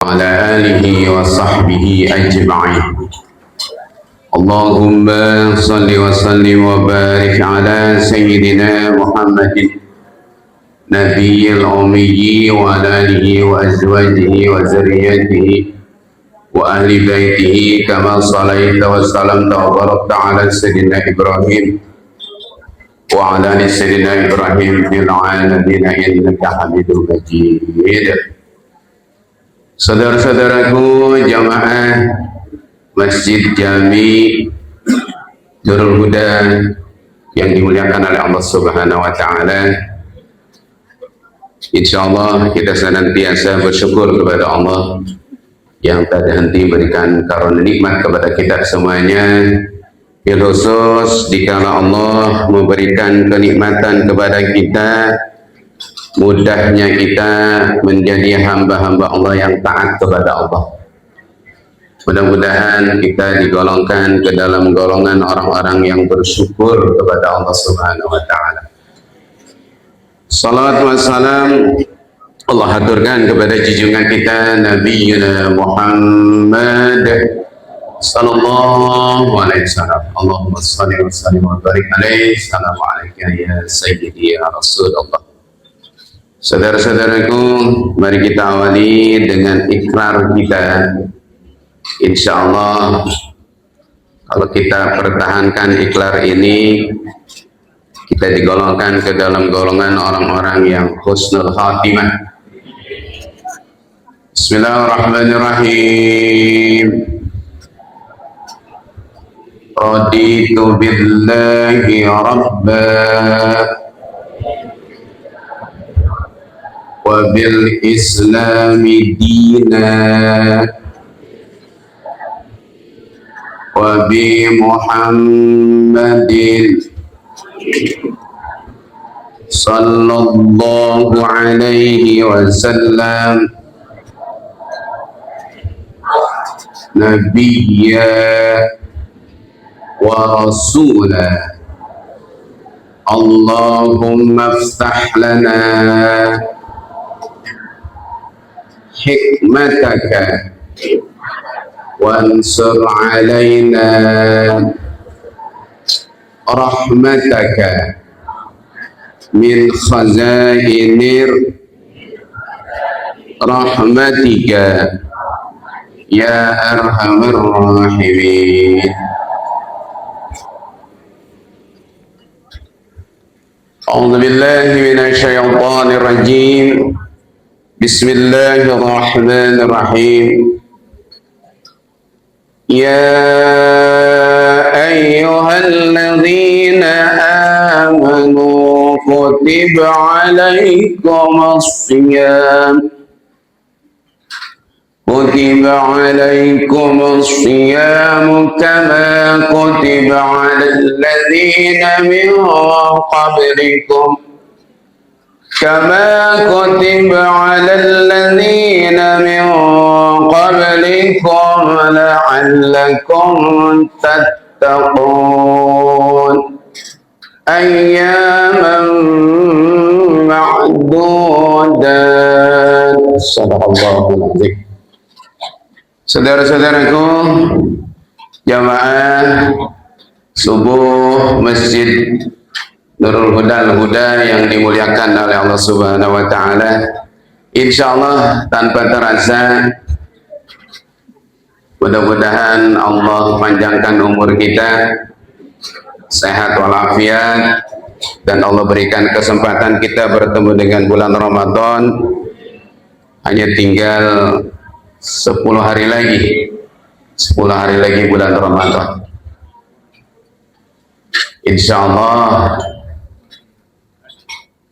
وعلى آله وصحبه أجمعين. اللهم صل وسلم وبارك على سيدنا محمد نبي الأمي وعلى آله وأزواجه وذريته وأهل بيته كما صليت وسلمت وباركت على سيدنا إبراهيم وعلى آل سيدنا إبراهيم في العالمين إنك حميد مجيد. Saudara-saudaraku jamaah Masjid Jami Nurul Huda yang dimuliakan oleh Allah Subhanahu wa taala. Insyaallah kita senantiasa bersyukur kepada Allah yang tak henti berikan karunia nikmat kepada kita semuanya. Bil khusus dikala Allah memberikan kenikmatan kepada kita, mudahnya kita menjadi hamba-hamba Allah yang taat kepada Allah. Mudah-mudahan kita digolongkan ke dalam golongan orang-orang yang bersyukur kepada Allah Subhanahu wa taala. Salawat wa salam Allah haturkan kepada junjungan kita Nabi Muhammad sallallahu alaihi wasallam. Allahumma shalli wa sallim wa barik alaihi. Assalamualaikum ya sayyidi ya Rasulullah. Saudara-saudaraku, mari kita awali dengan ikrar kita. Insya Allah, kalau kita pertahankan ikrar ini, kita digolongkan ke dalam golongan orang-orang yang husnul khatimah. Bismillahirrahmanirrahim. Raditu billahi rabba وبالإسلام دينا وبمحمد صلى الله عليه وسلم نبيا ورسولا. اللهم افتح لنا حكمتك وانصر علينا رحمتك من خزائن رحمتك يا أرحم الراحمين. أعوذ بالله من الشيطان الرجيم. بسم الله الرحمن الرحيم. يا أيها الذين آمنوا كتب عليكم الصيام كما كتب على الذين من قبلكم لعلكم تتقون أياما معدودات. Sadaqallahul azim. Saudara-saudaraku jamaah subuh Masjid Nurul Huda yang dimuliakan oleh Allah Subhanahu wa taala. Insyaallah tanpa terasa, mudah-mudahan Allah panjangkan umur kita, sehat walafiat, dan Allah berikan kesempatan kita bertemu dengan bulan Ramadan. Hanya tinggal 10 hari lagi. 10 hari lagi bulan Ramadan. Insyaallah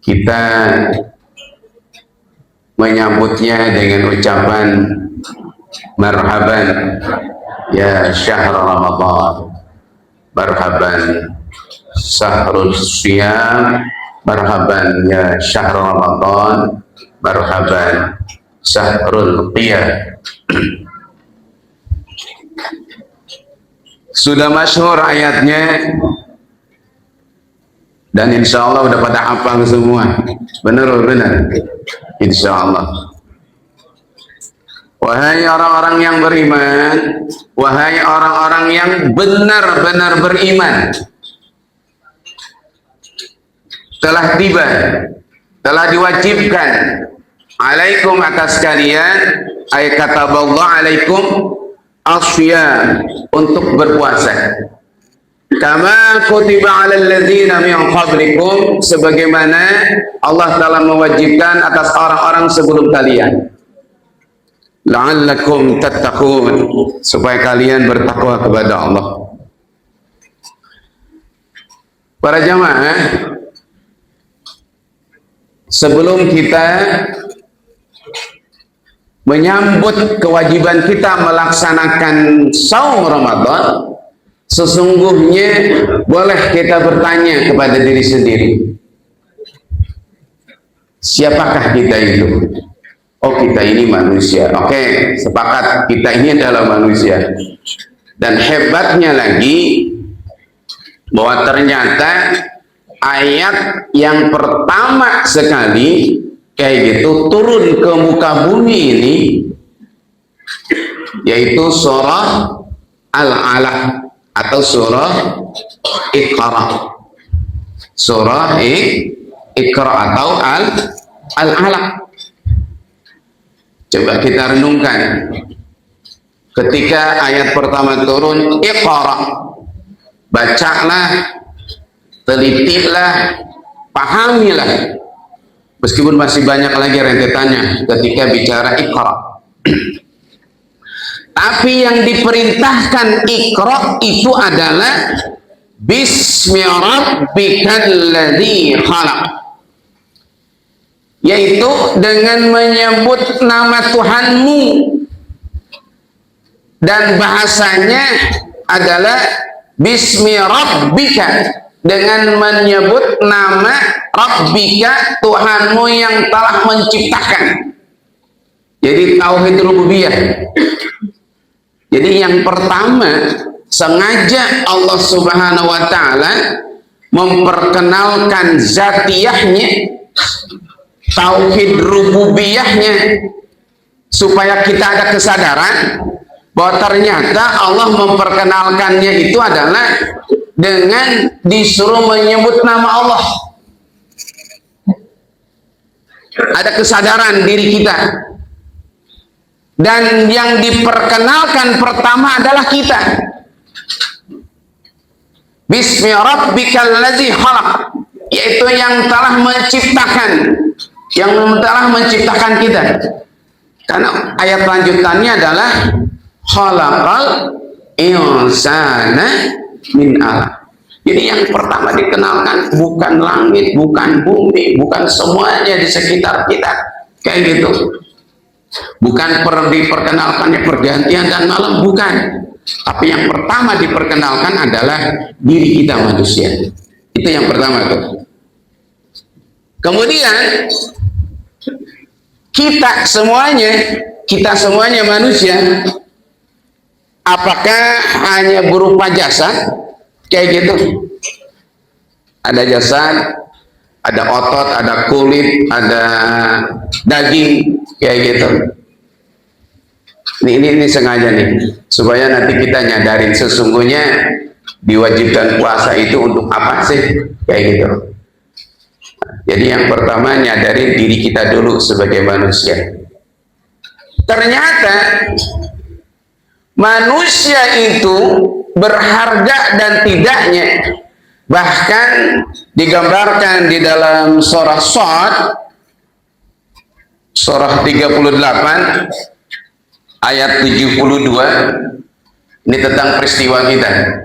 kita menyambutnya dengan ucapan marhaban ya syahr Ramadan, marhaban syahrul siyam, marhaban ya syahr Ramadan, marhaban syahrul qiyam. Sudah masyhur ayatnya, dan insya Allah udah pada hafal semua. Benar, insya Allah. Wahai orang-orang yang beriman, wahai orang-orang yang benar-benar beriman, telah tiba, telah diwajibkan alaikum atas kalian, ay kataballah alaikum asyam, untuk berpuasa. Kama kutiba alal ladzina min qablikum, sebagaimana Allah telah mewajibkan atas orang-orang sebelum kalian. La'allakum tattaqun, supaya kalian bertakwa kepada Allah. Para jamaah, sebelum kita menyambut kewajiban kita melaksanakan saum Ramadan, sesungguhnya boleh kita bertanya kepada diri sendiri, siapakah kita itu? Oh, kita ini manusia. Oke, sepakat, kita ini adalah manusia. Dan hebatnya lagi bahwa ternyata ayat yang pertama sekali kayak gitu turun ke muka bumi ini yaitu surah Al-Alaq atau surah Iqra. Surah Iqra atau Al-Alaq. Coba kita renungkan, ketika ayat pertama turun, Iqra, bacalah, telitilah, pahamilah. Meskipun masih banyak lagi rentetannya ketika bicara Iqra. Tapi yang diperintahkan Iqra itu adalah Bismi rabbikal ladzi khalaq, yaitu dengan menyebut nama Tuhanmu, dan bahasanya adalah Bismi rabbika, dengan menyebut nama Rabbika, Tuhanmu yang telah menciptakan. Jadi tauhid rububiyah. Jadi yang pertama, sengaja Allah Subhanahu wa taala memperkenalkan zatiyahnya, tauhid rububiyahnya, supaya kita ada kesadaran bahwa ternyata Allah memperkenalkannya itu adalah dengan disuruh menyebut nama Allah. Ada kesadaran diri kita, dan yang diperkenalkan pertama adalah kita. Bismi rabbikal ladzi khalaq, yaitu yang telah menciptakan, yang telah menciptakan kita. Karena ayat lanjutannya adalah khalaqal insana min alaq. Jadi yang pertama dikenalkan bukan langit, bukan bumi, bukan semuanya di sekitar kita, kayak gitu. Bukan diperkenalkannya pergantian dan malam, bukan. Tapi yang pertama diperkenalkan adalah diri kita manusia. Itu yang pertama tuh. Kemudian kita semuanya manusia, apakah hanya berupa jasad kayak gitu? Ada jasad, ada otot, ada kulit, ada daging kayak gitu. Ini sengaja nih, supaya nanti kita nyadarin sesungguhnya diwajibkan puasa itu untuk apa sih, kayak gitu. Jadi yang pertama nyadarin diri kita dulu sebagai manusia. Ternyata manusia itu berharga dan tidaknya bahkan digambarkan di dalam surah Shad, surah 38 ayat 72. Ini tentang peristiwa kita.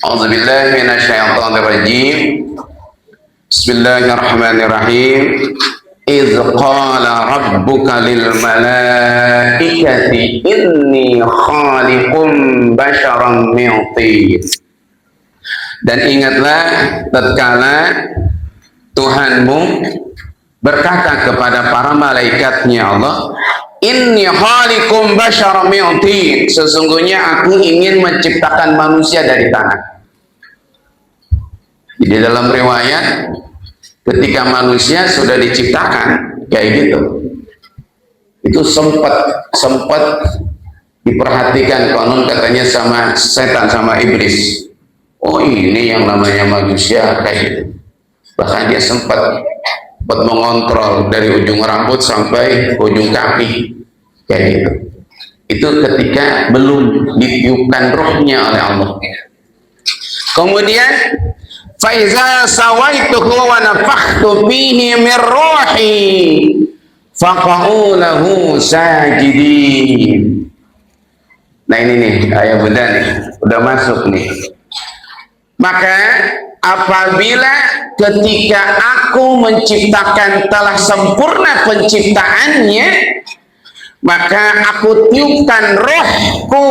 A'udzubillahi minasyaitonirrajim. Bismillahirrahmanirrahim. Idz qala rabbuka lil malaikati inni khaliqum basharan min tin. Dan ingatlah tatkala Tuhanmu berkata kepada para malaikatnya Allah, inni khaliqum basharan min tin, sesungguhnya aku ingin menciptakan manusia dari tanah. Jadi dalam riwayat ketika manusia sudah diciptakan kayak gitu, itu sempat diperhatikan, konon katanya sama setan, sama iblis. Oh, ini yang namanya manusia kayak gitu. Bahkan dia sempat mengontrol dari ujung rambut sampai ujung kaki kayak gitu. Itu ketika belum ditiupkan rohnya oleh Allah. Kemudian faiza sawaituhu wa nafakhtu fihi min ruhi faqa'u lahu sajidin. Nah ini nih ayah bunda nih udah masuk nih. Maka apabila ketika aku menciptakan telah sempurna penciptaannya, maka aku tiupkan rohku,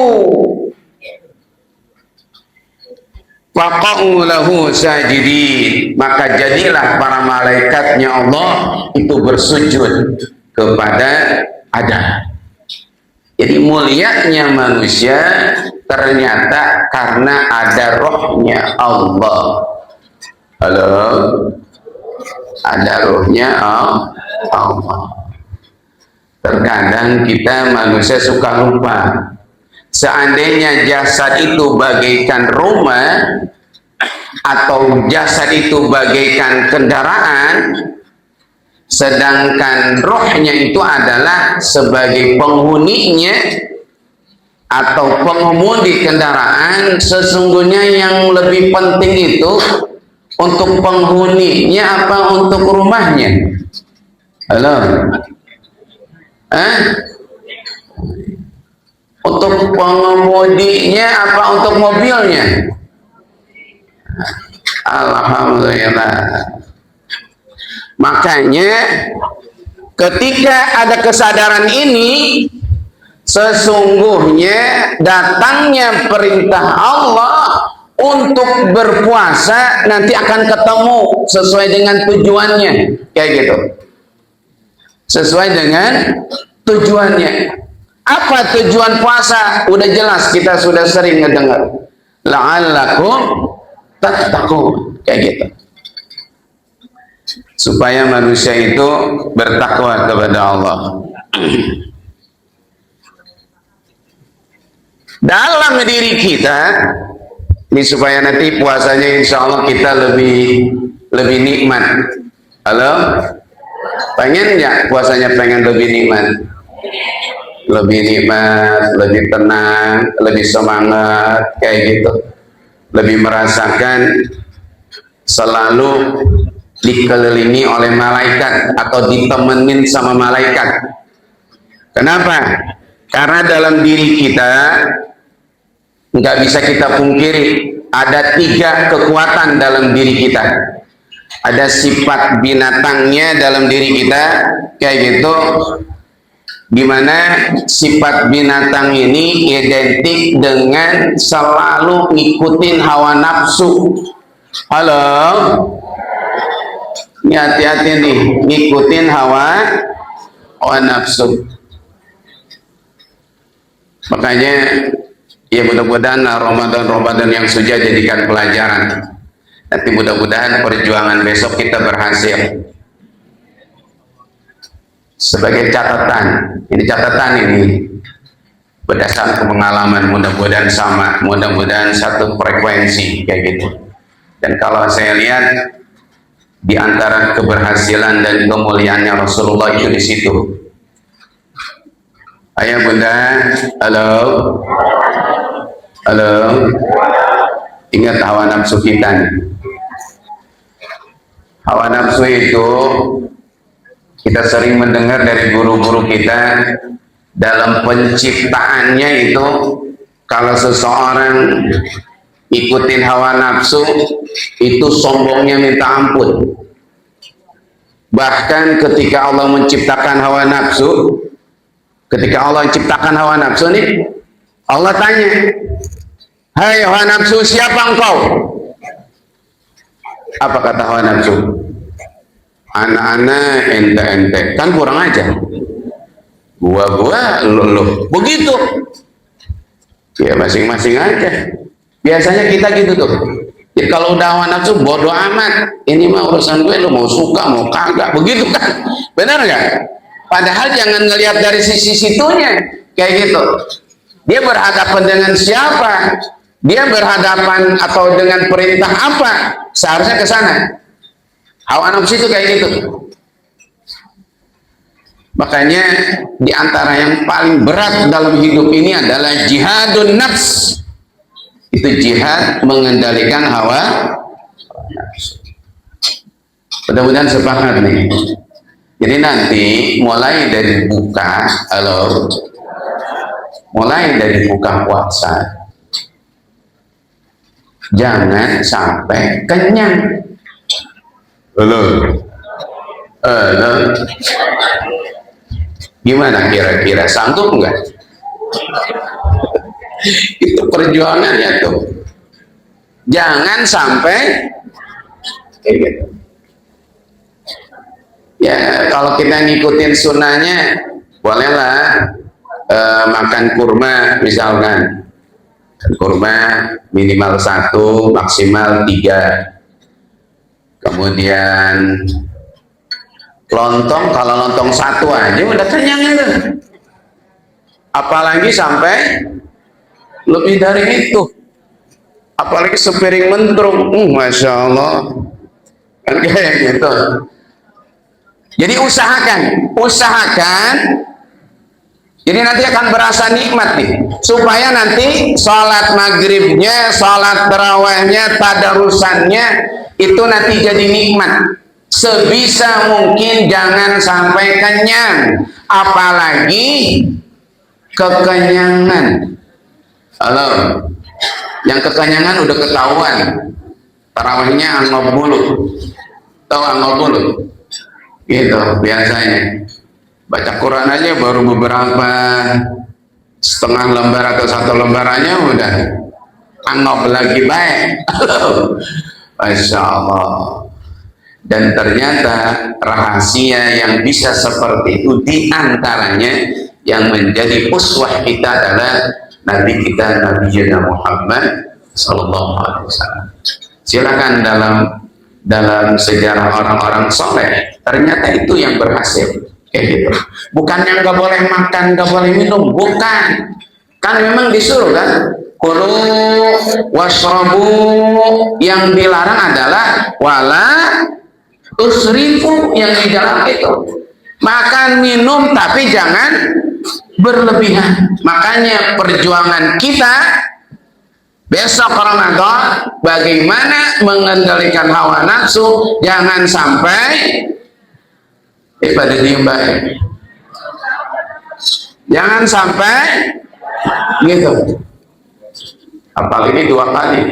faqa'u lahu sajidin, maka jadilah para malaikatnya Allah itu bersujud kepada Adam. Jadi mulianya manusia ternyata karena ada rohnya Allah. Halo, ada rohnya Allah. Terkadang kita manusia suka lupa. Seandainya jasad itu bagaikan rumah atau jasad itu bagaikan kendaraan, sedangkan rohnya itu adalah sebagai penghuninya atau pengemudi kendaraan, sesungguhnya yang lebih penting itu untuk penghuninya apa untuk rumahnya? Halo? Untuk pengemudinya apa untuk mobilnya? Alhamdulillah. Makanya ketika ada kesadaran ini, sesungguhnya datangnya perintah Allah untuk berpuasa nanti akan ketemu sesuai dengan tujuannya, kayak gitu. Sesuai dengan tujuannya. Apa tujuan puasa? Udah jelas, kita sudah sering ngedengar. La'allakum tattaqun, kayak gitu. Supaya manusia itu bertakwa kepada Allah. Dalam diri kita ini supaya nanti puasanya insya Allah kita lebih nikmat. Halo, pengen nggak puasanya pengen lebih nikmat? Lebih nikmat, lebih tenang, lebih semangat kayak gitu. Lebih merasakan selalu dikelilingi oleh malaikat atau ditemenin sama malaikat. Kenapa? Karena dalam diri kita nggak bisa kita pungkiri ada 3 kekuatan dalam diri kita. Ada sifat binatangnya dalam diri kita kayak gitu, dimana sifat binatang ini identik dengan selalu ngikutin hawa nafsu. Halo, ini hati-hati nih, ngikutin hawa nafsu. Makanya ya mudah-mudahan Ramadan yang sudah jadikan pelajaran. Nanti mudah-mudahan perjuangan besok kita berhasil. Sebagai catatan, ini berdasarkan pengalaman, mudah-mudahan sama, mudah-mudahan satu frekuensi kayak gitu. Dan kalau saya lihat di antara keberhasilan dan kemuliaannya Rasulullah itu di situ. Ayah bunda, halo, halo, ingat hawa nafsu kita nih. Hawa nafsu itu kita sering mendengar dari guru-guru kita dalam penciptaannya itu, kalau seseorang ikutin hawa nafsu itu sombongnya minta ampun. Bahkan ketika Allah menciptakan hawa nafsu, nih, Allah tanya, hai hawa nafsu, siapa engkau? Apa kata hawa nafsu? Anak-anak ente-ente, kan kurang aja. Gua lo begitu. Ya masing-masing aja. Biasanya kita gitu tuh. Jadi kalau udah hawa nafsu bodoh amat. Ini mah urusan gue, lo mau suka mau kagak, begitu kan? Benar nggak? Padahal jangan ngelihat dari sisi situnya kayak gitu. Dia berhadapan dengan siapa? Dia berhadapan atau dengan perintah apa? Seharusnya ke sana. Hawa nafsu itu kayak gitu. Makanya di antara yang paling berat dalam hidup ini adalah jihadun nafs. Itu jihad mengendalikan hawa nafsu. Mudah-mudahan sepakat nih. Jadi nanti mulai dari buka, mulai dari buka puasa, jangan sampai kenyang. Halo. Gimana kira-kira, sanggup nggak? Itu perjuangannya tuh. Jangan sampai kayak gitu. Ya kalau kita ngikutin sunnahnya, bolehlah makan kurma misalkan. Kurma minimal 1, maksimal 3. Kemudian lontong, kalau lontong 1 aja udah kenyang itu. Apalagi sampai lebih dari itu. Apalagi sepiring mentrung, masya Allah, kan kayak gitu. Jadi usahakan. Jadi nanti akan berasa nikmat nih. Supaya nanti sholat maghribnya, sholat tarawihnya, tadarusannya itu nanti jadi nikmat. Sebisa mungkin jangan sampai kenyang, apalagi kekenyangan. Halo, yang kekenyangan udah ketahuan, tarawihnya anggap bulu, tahu anggap bulu, gitu biasanya. Baca Quran aja baru beberapa setengah lembar atau 1 lembarannya udah anggap lagi baik. Masya Allah. Dan ternyata rahasia yang bisa seperti itu diantaranya yang menjadi uswah kita adalah Nabi kita, Nabi Muhammad Sallallahu Alaihi Wasallam. Silakan dalam sejarah orang-orang soleh, ternyata itu yang berhasil. Kayak gitu. Bukannya nggak boleh makan, nggak boleh minum, bukan. Kan memang disuruh kan, kulu washrabu, yang dilarang adalah wala tusrifu, yang di dalam itu makan minum tapi jangan berlebihan. Makanya perjuangan kita besok Ramadan bagaimana mengendalikan hawa nafsu, jangan sampai pada diem baik, jangan sampai gitu. Apalagi 2 kali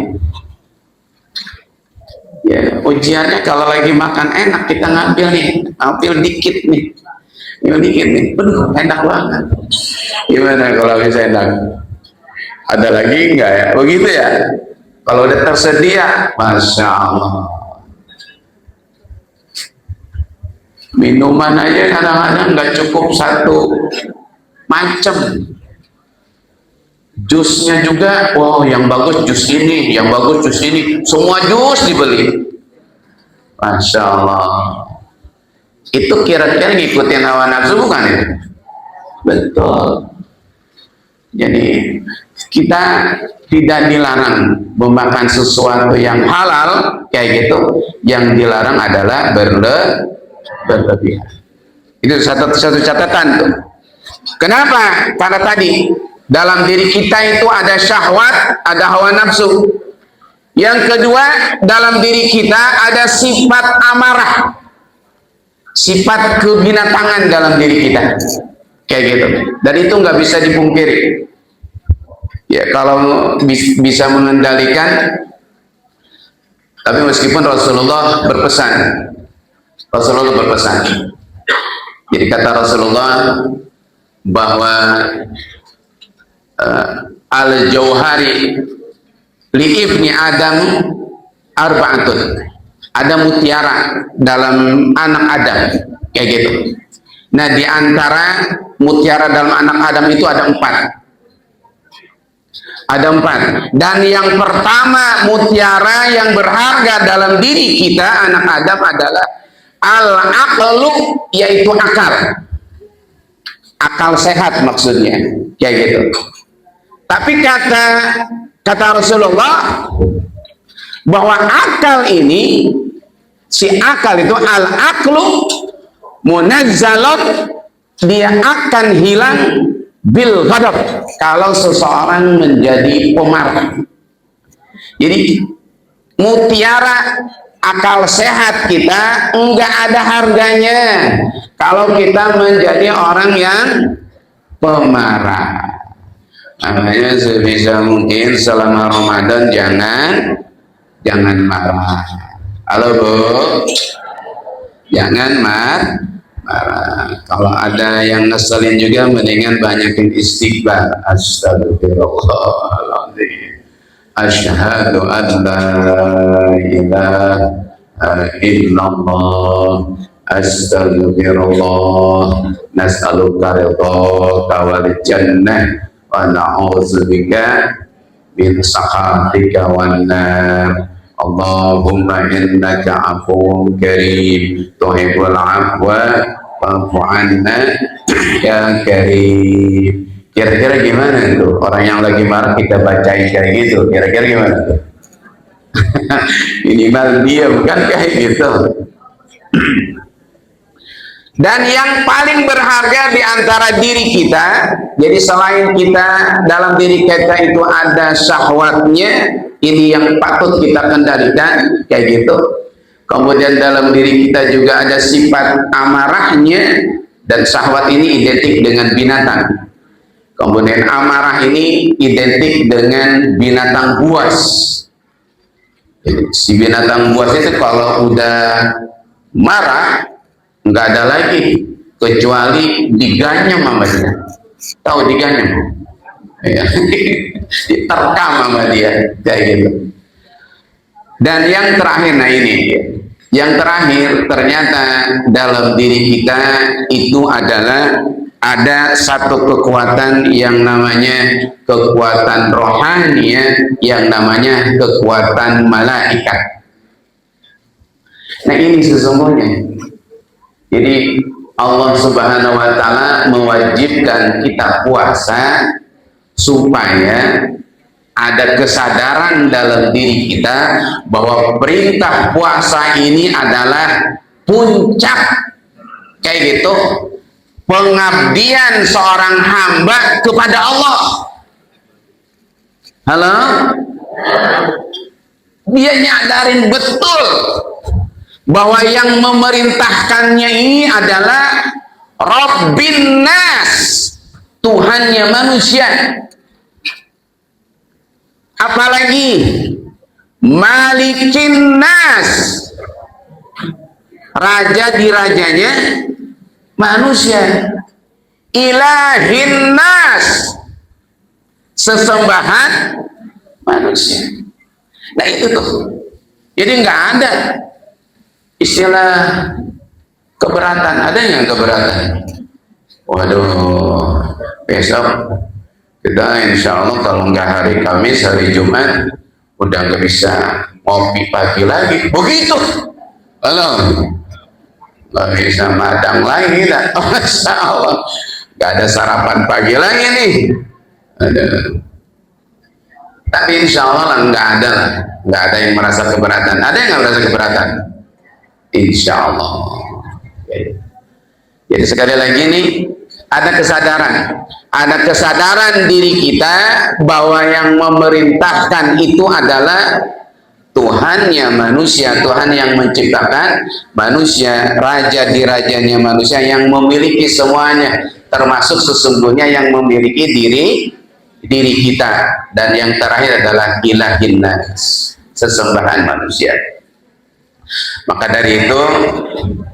ya ujiannya. Kalau lagi makan enak kita ngambil dikit nih, aduh enak banget. Gimana kalau bisa enak? Ada lagi enggak ya? Begitu ya. Kalau udah tersedia, masya Allah. Minuman aja kadang-kadang nggak cukup 1 macam. Jusnya juga, wow yang bagus jus ini, yang bagus jus ini, semua jus dibeli. Masya Allah. Itu kira-kira ngikutin hawa nafsu bukan itu? Betul. Jadi kita tidak dilarang memakan sesuatu yang halal kayak gitu. Yang dilarang adalah berlebihan. Itu satu catatan tuh. Kenapa? Karena tadi dalam diri kita itu ada syahwat, ada hawa nafsu. Yang kedua, dalam diri kita ada sifat amarah, sifat kebinatangan dalam diri kita, kayak gitu. Dan itu nggak bisa dipungkiri. Ya kalau bisa mengendalikan, tapi meskipun Rasulullah berpesan. Jadi kata Rasulullah bahwa al-jauhari li ibni Adam arba'atun. Ada mutiara dalam anak Adam, kayak gitu. Nah, di antara mutiara dalam anak Adam itu ada 4. Ada 4. Dan yang pertama mutiara yang berharga dalam diri kita anak Adam adalah al-aqlu, yaitu akal. akal sehat maksudnya, kayak gitu. Tapi kata Rasulullah bahwa akal ini, si akal itu al-aqlu munazzalun, dia akan hilang bil ghadab kalau seseorang menjadi pemarah. Jadi mutiara akal sehat kita enggak ada harganya kalau kita menjadi orang yang pemarah. Makanya sebisa mungkin selama Ramadan jangan marah. Halo Bu, jangan marah. Kalau ada yang ngeselin juga mendingan banyakin istighfar. Astagfirullahaladzim, asyhadu an la ilaha illallah, astagfirullah, nas'aluka ridhaka wal jannah wa na'udzubika min sakhatika wan nar. Allahumma innaka afuwwun karim tuhibbul afwa fa'fu anna ya karim. Kira-kira gimana tuh orang yang lagi marah kita bacain kayak gitu, kira-kira gimana tuh? Minimal diam kan kayak gitu. Dan yang paling berharga di antara diri kita, jadi selain kita dalam diri kita itu ada syahwatnya, ini yang patut kita kendalikan, kayak gitu. Kemudian dalam diri kita juga ada sifat amarahnya, dan syahwat ini identik dengan binatang. Kemudian amarah ini identik dengan binatang buas. Si binatang buas itu kalau udah marah, nggak ada lagi kecuali diganyam sama dia. Tahu diganyam? Ya. Diterkam sama dia kayak gitu. Dan yang terakhir, nah ini yang terakhir, ternyata dalam diri kita itu adalah ada satu kekuatan yang namanya kekuatan rohani, yang namanya kekuatan malaikat. Nah ini sesungguhnya, jadi Allah Subhanahu wa Ta'ala mewajibkan kita puasa supaya ada kesadaran dalam diri kita bahwa perintah puasa ini adalah puncak, kayak gitu, pengabdian seorang hamba kepada Allah. Halo? Dia nyadarin betul bahwa yang memerintahkannya ini adalah Rabbin Nas, Tuhannya manusia. Apalagi Malikin Nas, raja di rajanya manusia. Ilahin Nas, sesembahan manusia. Nah itu tuh, jadi nggak ada istilah keberatan. Ada yang keberatan? Waduh, besok kita insya Allah kalau nggak hari Kamis, hari Jumat udah nggak bisa ngopi pagi lagi. Begitu. Halo, nggak bisa madang lagi dah. Masya Allah, nggak ada sarapan pagi lagi nih. Ada. Tapi insya Allah nggak ada lah, nggak ada yang merasa keberatan. Ada yang nggak merasa keberatan? Insya Allah. Jadi sekali lagi nih, ada kesadaran diri kita bahwa yang memerintahkan itu adalah Tuhannya manusia, Tuhan yang menciptakan manusia, raja di rajanya manusia, yang memiliki semuanya, termasuk sesungguhnya yang memiliki diri kita. Dan yang terakhir adalah ilahin nas, sesembahan manusia. Maka dari itu,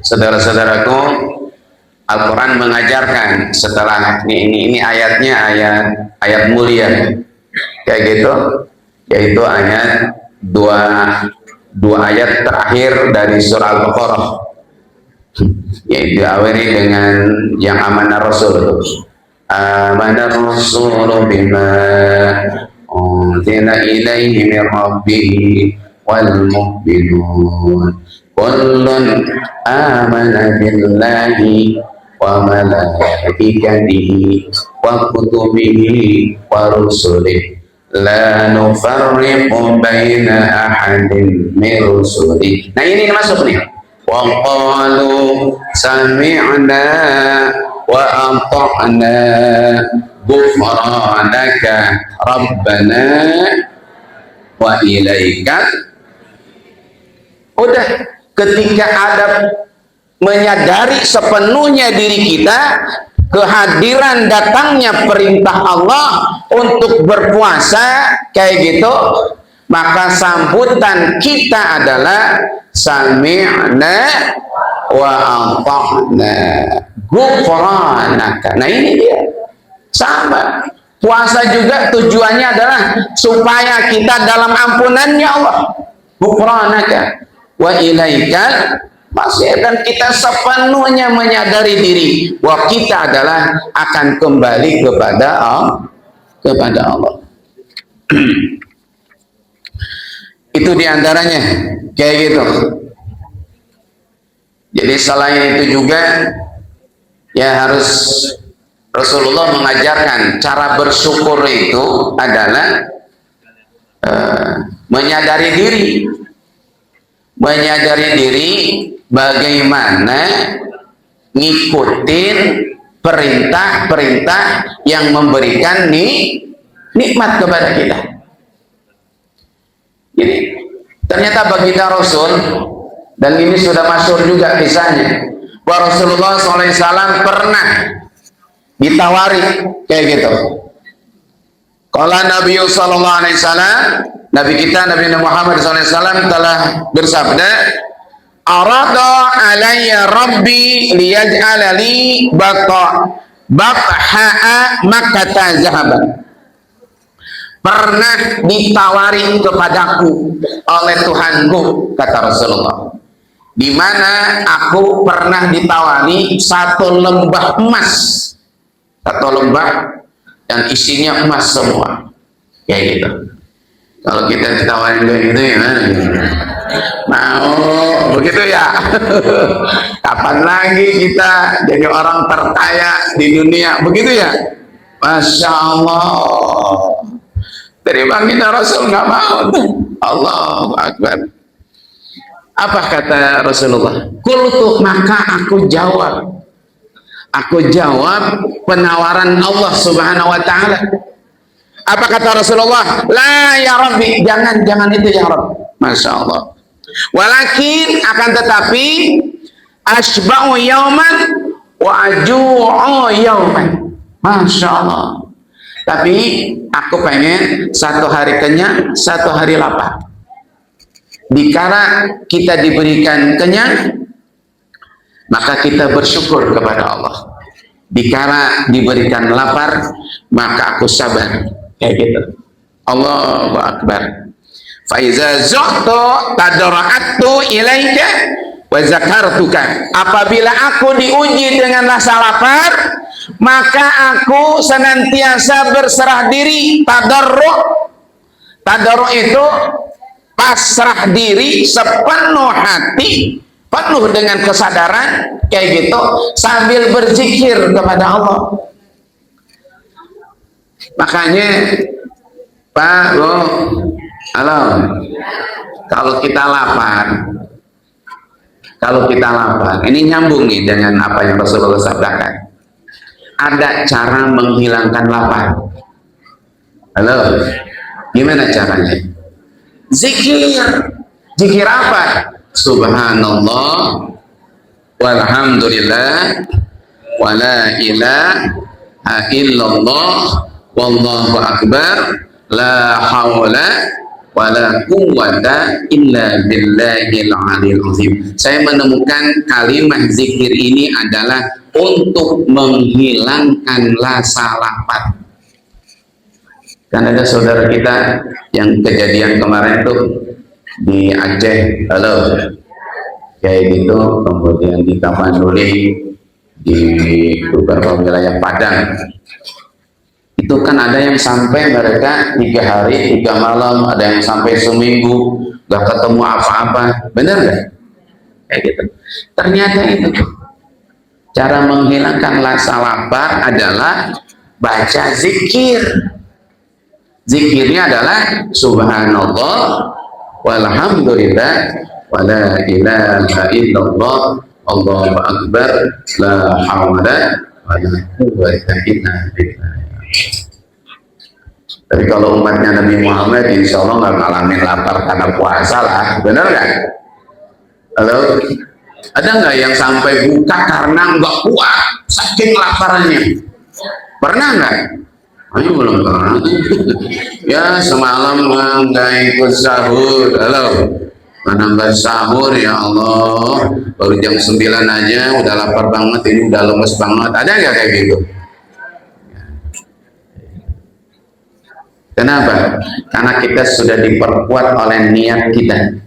saudara-saudaraku, Al-Quran mengajarkan setelah ini ayatnya ayat mulia kayak gitu, yaitu ayat dua ayat terakhir dari surah Al-Baqarah, yaitu awali dengan yang amanah Rasul. Amanah Rasul bima unzila ilaihi min rabbih wal mu'minun kullun amana billahi wa malaikatihi wa kutubihi wa rusulihi la nufarriqu baina ahadin min rusulihi. Nah ini masuk nih. Wa qalu sami'na wa ata'na ghufranaka rabbana wa ilaika. Udah, ketika ada menyadari sepenuhnya diri kita kehadiran datangnya perintah Allah untuk berpuasa kayak gitu, maka sambutan kita adalah sami'na wa ata'na ghufranaka. Nah ini dia, sama. Puasa juga tujuannya adalah supaya kita dalam ampunannya Allah. Ghufranaka wa ilaikal masih, dan kita sepenuhnya menyadari diri bahwa kita adalah akan kembali kepada Allah. Itu diantaranya kayak gitu. Jadi selain itu juga ya harus Rasulullah mengajarkan cara bersyukur itu adalah menyadari diri bagaimana ngikutin perintah-perintah yang memberikan nikmat kepada kita. Jadi ternyata baginda Rasul, dan ini sudah masyhur juga kisahnya, bahwa Rasulullah SAW pernah ditawari kayak gitu. Kalau Nabi Sallallahu Alaihi Wasallam, Nabi kita Nabi Muhammad SAW telah bersabda, "Arada alayya Rabbi liyaj'ala li batha'a Makkah zahaban." Pernah ditawari kepadaku oleh Tuhanku, kata Rasulullah, di mana aku pernah ditawari satu lembah emas, satu lembah dan isinya emas semua, kayak gitu. Kalau kita ditawarin kayak gitu ya, mau begitu ya? Kapan lagi kita jadi orang terkaya di dunia, begitu ya? Masya Allah. Dari baginda Rasul nggak mau. Allahu Akbar. Apa kata Rasulullah? Qultu, maka aku jawab penawaran Allah Subhanahu wa taala. Apa kata Rasulullah? La ya Rabbi, jangan itu ya Rabb. Masya Allah. Walakin, akan tetapi, asba'u yauman wa aju'u yauman. Masya Allah. Tapi aku pengen satu hari kenyang, satu hari lapar. Dikala kita diberikan kenyang, maka kita bersyukur kepada Allah. Dikala diberikan lapar, maka aku sabar. Kayak gitu. Allahu Akbar. Fa iza zuhtu tadara'tu ilaika wa zakartuka. Apabila aku diuji dengan rasa lapar, maka aku senantiasa berserah diri. Tadarru itu pasrah diri sepenuh hati, penuh dengan kesadaran kayak gitu, sambil berzikir kepada Allah. Makanya Pak, Bu, halo, kalau kita lapar, ini nyambung nih dengan apa yang Rasulullah sabdakan. Ada cara menghilangkan lapar. Halo, gimana caranya? Zikir apa? Subhanallah walhamdulillah wala ilaha illallah wallahu akbar la haula wala quwwata illa billahil aliyil azim. Saya menemukan kalimat zikir ini adalah untuk menghilangkan rasa lapar. Kan ada saudara kita yang kejadian kemarin tuh di Aceh, halo, kayak gitu, kemudian di Tapanuli, di beberapa wilayah Padang. Itu kan ada yang sampai mereka 3 hari 3 malam, ada yang sampai seminggu gak ketemu apa-apa, bener gak? Kayak gitu. Ternyata itu Cara menghilangkan rasa lapar adalah baca zikir. Zikirnya adalah subhanallah walhamdulillah wala ilaha illallah Allahu akbar la haula wala quwwata illa billah. Tapi kalau umatnya Nabi Muhammad insya Allah nggak ngalamin lapar karena puasa lah, benar nggak? Halo? Ada nggak yang sampai buka karena nggak kuat saking laparannya? Pernah nggak? Ayo belum pernah. Ya semalam nggak ikut sahur. Halo, mana nggak sahur ya Allah? Baru jam 9 aja udah lapar banget, ini udah lemes banget. Ada nggak kayak gitu? Kenapa? Karena kita sudah diperkuat oleh niat kita.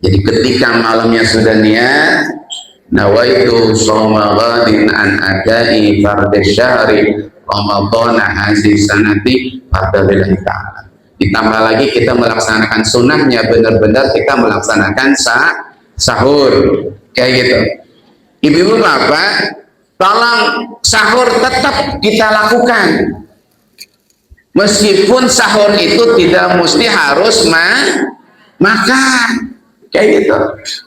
Jadi ketika malamnya sudah niat, nawaitu shoma ghadin an adai fardhu syahri Ramadan hadhihi sanati fardhu ta'ala. Ditambah lagi kita melaksanakan sunnahnya, benar-benar kita melaksanakan sahur kayak gitu. Ibu-ibu bapak, tolong sahur tetap kita lakukan. Meskipun sahur itu tidak mesti harus makan. Kayak gitu,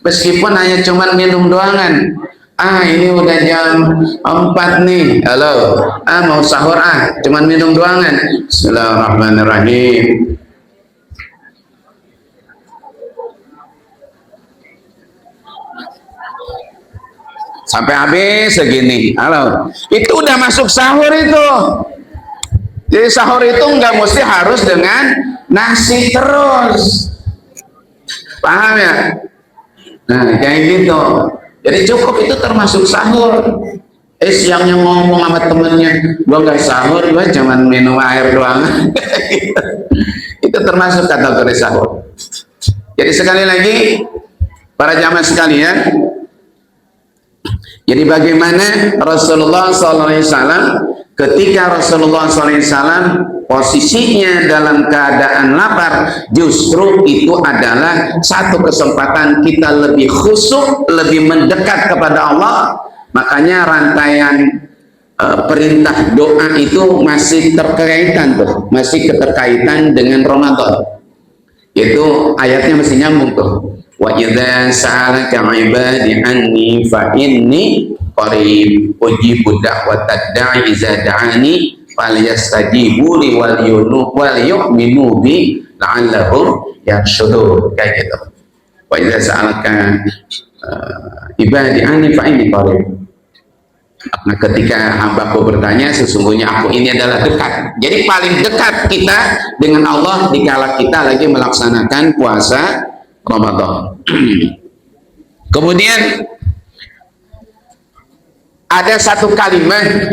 meskipun hanya cuman minum doangan. Ini udah jam 4 nih, halo, mau sahur cuman minum doangan. Bismillahirrahmanirrahim. Sampai habis segini, halo, itu udah masuk sahur itu. Jadi sahur itu nggak mesti harus dengan nasi terus. Paham ya? Nah kayak gitu. Jadi cukup itu termasuk sahur. Siangnya ngomong sama temennya, gua nggak sahur, gua cuman minum air doang. Itu termasuk kategori sahur. Jadi sekali lagi para jamaah sekalian, jadi bagaimana Rasulullah SAW ketika Rasulullah SAW posisinya dalam keadaan lapar, justru itu adalah satu kesempatan kita lebih khusyuk, lebih mendekat kepada Allah. Makanya rantaian perintah doa itu masih terkaitan tuh, masih keterkaitan dengan Ramadan. Itu ayatnya masih nyambung tuh. Wa idza sa'alaka 'ibadi anni fa inni qarib ujibu da'watad da'i idza da'ani falyastajibu li wal yu'minu bi la'allahum yarshudun. Kayak gitu. Wa idza sa'alaka ibadi anni fa inni qarib. Nah, ketika hambaku bertanya, sesungguhnya aku ini adalah dekat. Jadi paling dekat kita dengan Allah dikala kita lagi melaksanakan puasa Ramadan. Kemudian ada satu kalimat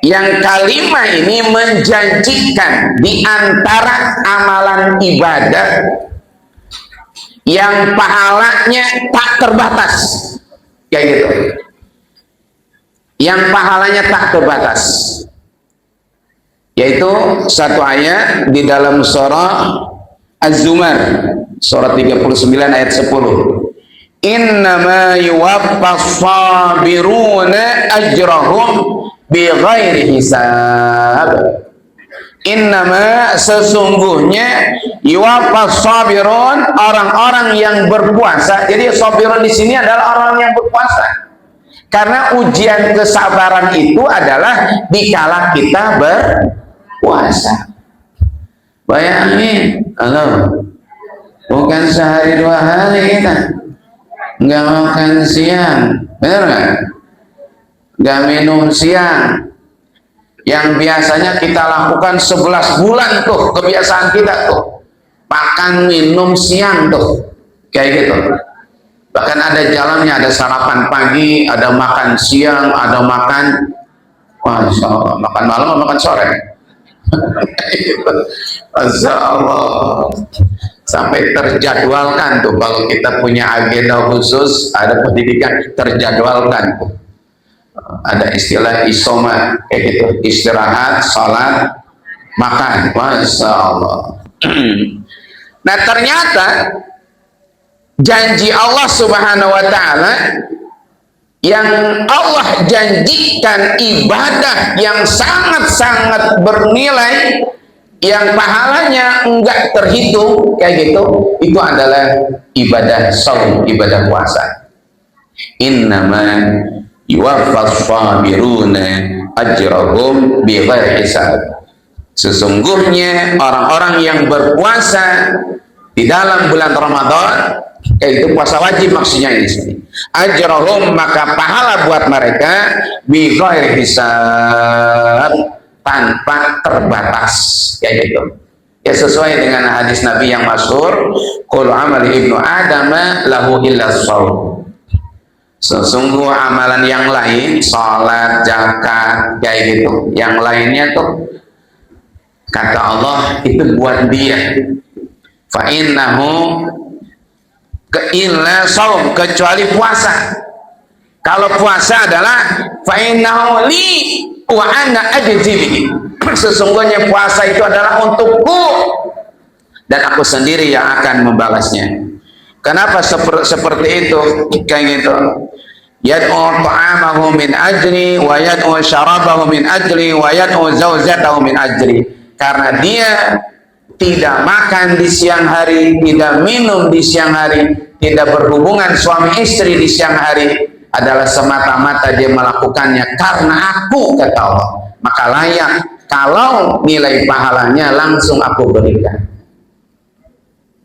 yang kalimat ini menjanjikan di antara amalan ibadah yang pahalanya tak terbatas, kayak gitu. Yang pahalanya tak terbatas, yaitu satu ayat di dalam surah Az-Zumar, surah 39 ayat 10. Innama yuwaffas sabiruna ajrahum bighairi hisab. Innama sesungguhnya yuwaffas sabirun, orang-orang yang berpuasa. Jadi sabirun di sini adalah orang yang berpuasa. Karena ujian kesabaran itu adalah dikala kita berpuasa. Bayangin, halo, bukan sehari dua hari kita nggak makan siang, benar nggak? Nggak minum siang. Yang biasanya kita lakukan 11 bulan tuh kebiasaan kita tuh, makan minum siang tuh, kayak gitu. Bahkan ada jalannya, ada sarapan pagi, ada makan siang, ada makan makan malam, makan sore. Masya Allah, sampai terjadwalkan tuh. Kalau kita punya agenda khusus, ada pendidikan terjadwalkan tuh. Ada istilah isoma kayak gitu, istirahat, sholat, makan. Masya Allah. Nah ternyata janji Allah Subhanahu wa ta'ala yang Allah janjikan ibadah yang sangat-sangat bernilai, yang pahalanya enggak terhitung kayak gitu, itu adalah ibadah saum, ibadah puasa. Innama yuwaffas sabiruna ajrahum bighairi hisab. Sesungguhnya orang-orang yang berpuasa di dalam bulan Ramadan, yaitu puasa wajib maksudnya ini sini, ajrahum, maka pahala buat mereka bighairi hisab, tanpa terbatas kayak gitu. Ya sesuai dengan hadis Nabi yang masyhur, qul amali ibnu adama lahu illa shaum. Sesungguh amalan yang lain, salat, zakat, kayak gitu, yang lainnya tuh kata Allah itu buat dia. Fa innahu illa shaum, kecuali puasa. Kalau puasa adalah fa innahu li wa ana ajzi bihi. Sesungguhnya puasa itu adalah untukku dan aku sendiri yang akan membalasnya. Kenapa seperti itu? Kayak gitu. Yad'u ta'amahu min ajri wa yad'u syarabahu min ajri wa yad'u zawjatahu min ajri. Karena dia tidak makan di siang hari, tidak minum di siang hari, tidak berhubungan suami istri di siang hari, adalah semata-mata dia melakukannya karena aku, kata Allah. Maka layak kalau nilai pahalanya langsung aku berikan.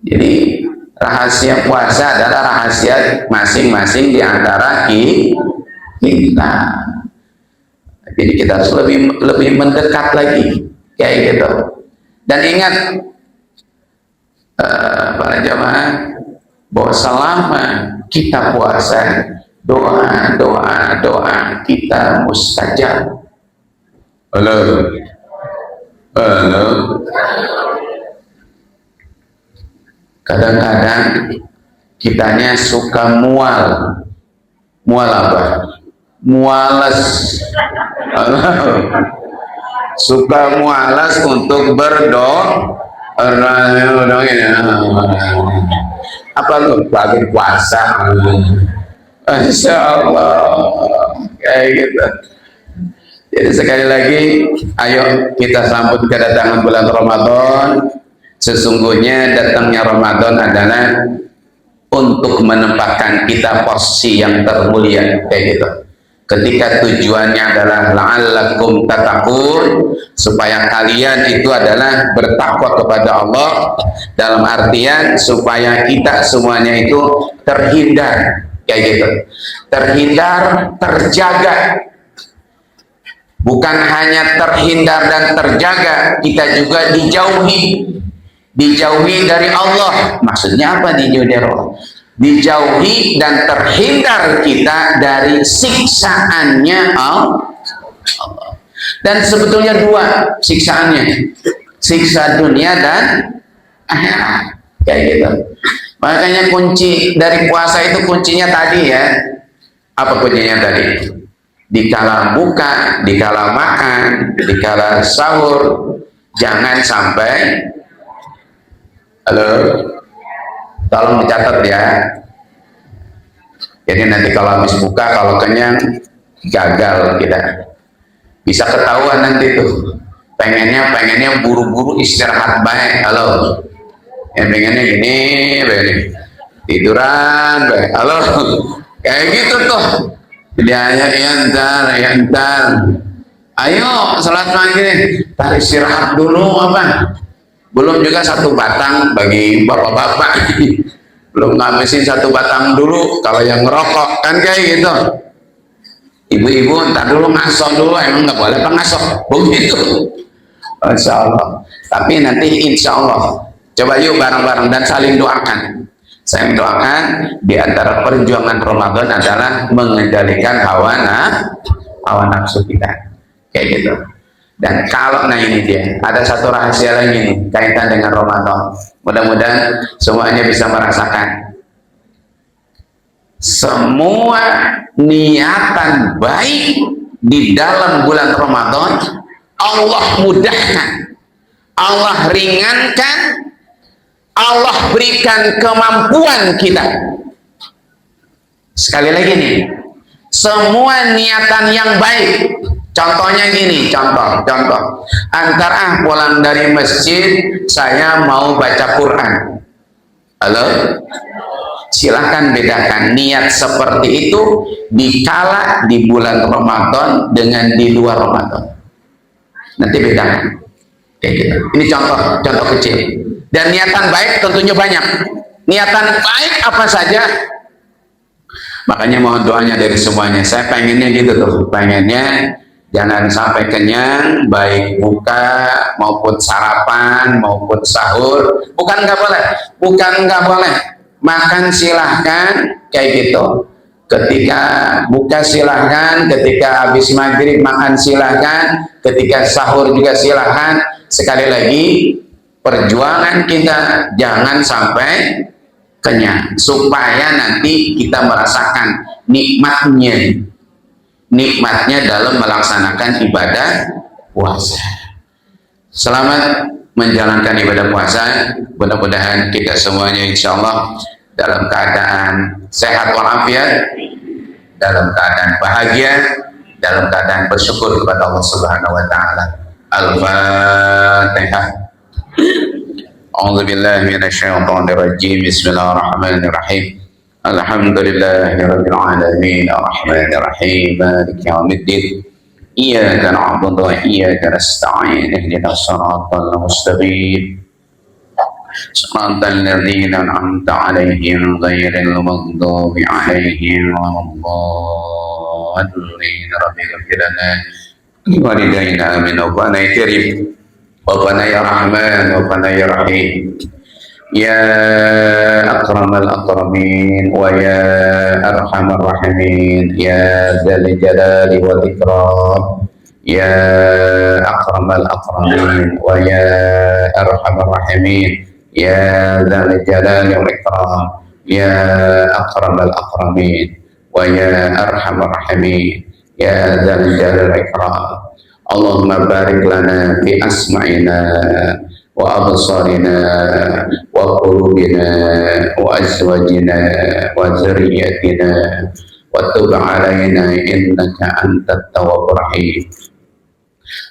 Jadi rahasia puasa adalah rahasia masing-masing di antara kita. Jadi kita harus lebih mendekat lagi kayak gitu. Dan ingat para jamaah bahwa selama kita puasa, doa kita mustajab. Halo. Kadang-kadang kitanya suka mual apa? Mualas. Suka mualas untuk berdoa. Apa lu lagi puasa? Masya Allah, kayak gitu. Jadi sekali lagi, ayo kita sambut kedatangan bulan Ramadan. Sesungguhnya datangnya Ramadan adalah untuk menempatkan kita posisi yang termulia kayak gitu. Ketika tujuannya adalah la'allakum tattaqun, supaya kalian itu adalah bertakwa kepada Allah, dalam artian supaya kita semuanya itu terhindar kayak gitu. Terhindar, terjaga. Bukan hanya terhindar dan terjaga, kita juga dijauhi dari Allah. Maksudnya apa dijauhi dari Allah? Dijauhi dan terhindar kita dari siksaannya Allah. Dan sebetulnya dua siksaannya, siksa dunia dan akhirat kayak gitu. Makanya kunci dari puasa itu kuncinya tadi ya. Apa kuncinya tadi? Dikala buka, dikala makan, dikala sahur, jangan sampai, halo, tolong dicatat ya. Jadi nanti kalau habis buka, kalau kenyang, gagal kita. Bisa ketahuan nanti tuh. Pengennya buru-buru istirahat baik. Halo, yang pengennya gini, tiduran baik. Halo, kayak gitu tuh. Jadi entar. Ayo salat maghrib, tarik istirahat dulu apa? Belum juga satu batang bagi bapak-bapak. Belum ngabisin satu batang dulu kalau yang ngerokok kan kayak gitu. Ibu-ibu entar dulu ngasok dulu, emang nggak boleh apa ngasok? Begitu. Insya Allah. Tapi nanti insya Allah. Coba yuk bareng-bareng dan saling doakan. Saya mendoakan di antara perjuangan Ramadan adalah mengendalikan hawa nafsu kita kayak gitu. Dan kalau ini dia ada satu rahasia lagi nih kaitan dengan Ramadan. Mudah-mudahan semuanya bisa merasakan semua niatan baik di dalam bulan Ramadan Allah mudahkan, Allah ringankan, Allah berikan kemampuan kita. Sekali lagi nih, semua niatan yang baik. Contohnya gini, contoh. Antara pulang dari masjid, saya mau baca Quran. Halo? Silahkan bedakan niat seperti itu dikala di bulan Ramadan dengan di luar Ramadan. Nanti bedakan. Kayak gitu. Ini contoh kecil. Dan niatan baik tentunya banyak. Niatan baik apa saja? Makanya mohon doanya dari semuanya. Saya pengennya gitu tuh, pengennya jangan sampai kenyang, baik buka maupun sarapan maupun sahur. Bukan nggak boleh. Makan silahkan kayak gitu. Ketika buka silahkan, ketika habis maghrib makan silahkan, ketika sahur juga silahkan. Sekali lagi, perjuangan kita jangan sampai kenyang, supaya nanti kita merasakan nikmatnya dalam melaksanakan ibadah puasa. Selamat menjalankan ibadah puasa. Mudah-mudahan kita semuanya insya Allah dalam keadaan sehat walafiat, dalam keadaan bahagia, dalam keadaan bersyukur kepada Allah Subhanahu wa taala. Al-Fatihah. A'udzubillahi minasyaitonirrajim. Bismillahirrahmanirrahim. Alhamdulillahirabbil alamin arrahmanir rahim maliki yaumiddin. Iyyaka na'budu wa iyyaka nasta'in ihdinas siratal mustaqim. Shiratal ladzina an'amta 'alaihim ghairil maghdubi 'alaihim waladdallin. Rabbil ighfir lana wa liwalidayna amin. Rabbana ya karim, Rabbana ya rahman, Rabbana ya rahim. Ya akramal akramin wa ya arhamar rahimin, ya dzal jalali wal ikram. Ya akramal akramin wa ya arhamar rahimin, ya dzal jalali wal ikram. Ya akramal akramin wa ya arhamar rahimin, ya dzal jalali wal ikram. Allahumma barik lana fi asma'ina wa absarina wa qulubina wa azwajina wa dzurriyyatina wa tub 'alaina innaka antat tawwabur rahim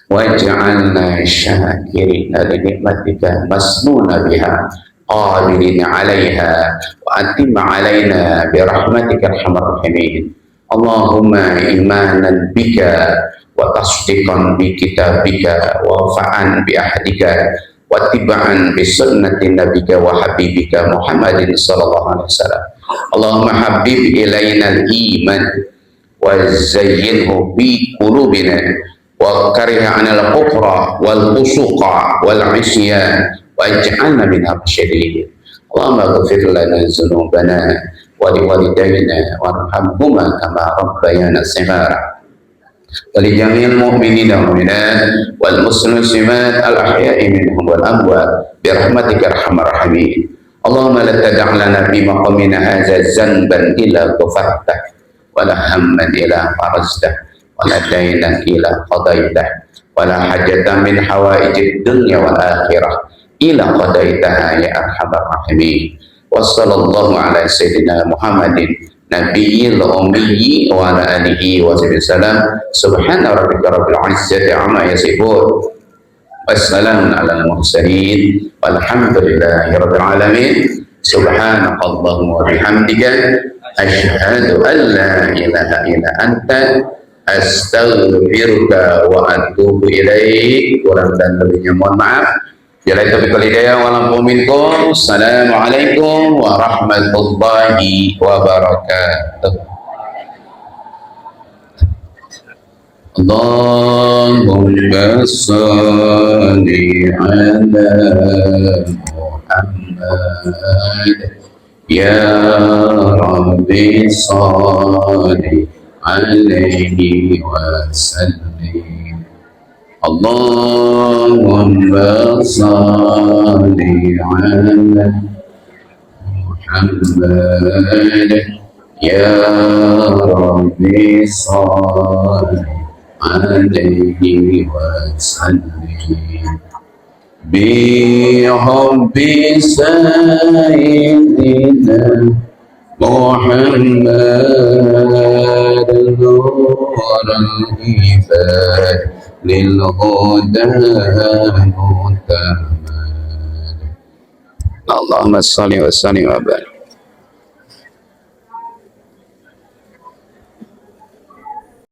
waj'alna syakirina li ni'matika masnuna biha qabilina 'alaiha wa atim 'alaina bi rahmatika arhamar rahimin. Allahumma imanan bika wa tasdiqan bi kitabika wa fa'an bi ahdika wa tiba'an bi sunnati nabika wa habibika Muhammadin sallallahu alaihi wasallam. Allahumma habib ilaina al-iman wa zayyinhu bi qulubina wa karih 'anil kufra wal fusuqa wal 'isyan waj'alna minal rasyidin. Allahumma ighfir lana dzunubana wa liwalidayna warhamhuma kama rabbayana shighara. ولجميع المؤمنين والمؤمنات والمسلمات الأحياء منهم والأموات برحمتك أرحم الراحمين. اللهم لا تدع لنا في مقامنا هذا ذنبا إلا غفرته ولا هما إلا فرجته ولا دينا إلا قضيته ولا حاجة من حوائج الدنيا والآخرة إلا قضيتها يا أرحم الراحمين. وصلى الله على سيدنا محمد Nabiyil ummi wa ala alihi wa sallam. Subhana rabbika rabbil izzati amma yasifun. Wassalamun alal mursalin. Walhamdulillahi rabbil alamin. Subhanakallahumma wa bihamdika asyhadu an la ilaha illa anta astaghfiruka wa atubu ilaik. Kurang dan lebihnya mohon maaf. Bila taufiq wal hidayah wal minkum. Assalamualaikum warahmatullahi wabarakatuh. Allahumma shalli ala Muhammad ya Rabbi shalli alaihi wa sallim. Allahumma salli ala Muhammad ya Rabbi salli alaihi wa sallim. Bi hubbi sayyidina محمد نور الإيثار للهدى مكتمل. اللهم صل وسلم وبارك